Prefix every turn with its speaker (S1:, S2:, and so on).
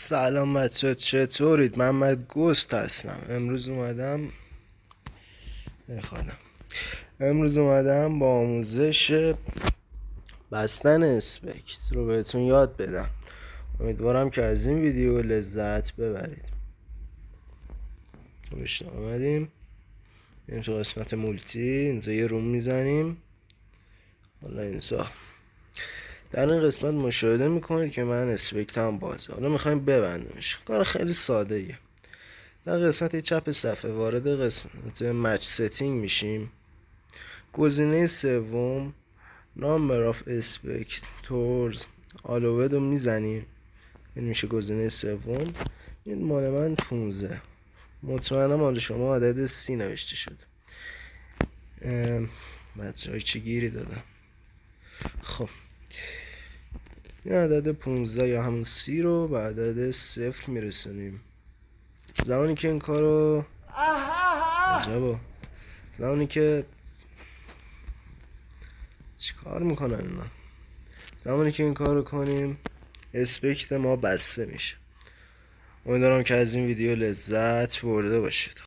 S1: سلام بچه، چطورید؟ محمد گست هستم. امروز اومدم با آموزش بستن اسپکت رو بهتون یاد بدم. امیدوارم که از این ویدیو لذت ببرید. اومدیم این تو قسمت مولتی، اینجا یه روم میزنیم. حالا اینجا در این قسمت مشاهده میکنید که من اسپکتم بازه. حالا میخوایم ببندیمش. کار خیلی ساده ایه. در قسمت چپ صفحه وارد قسمت مچ ستینگ میشیم. گزینه سوم نامبر آف اسپکتورز آلوود رو میزنیم. این میشه گزینه سوم. این مال من 15. مطمئنم مال شما عدد 30 نوشته شده. بچه های چه گیری دادم. خب این عدد 15 یا همون 30 رو به عدد 0 میرسونیم. زمانی که این کارو چیکار میکنن اینا؟ زمانی که این کارو کنیم اسپکت ما بسته میشه. امیدوارم که از این ویدیو لذت برده باشید.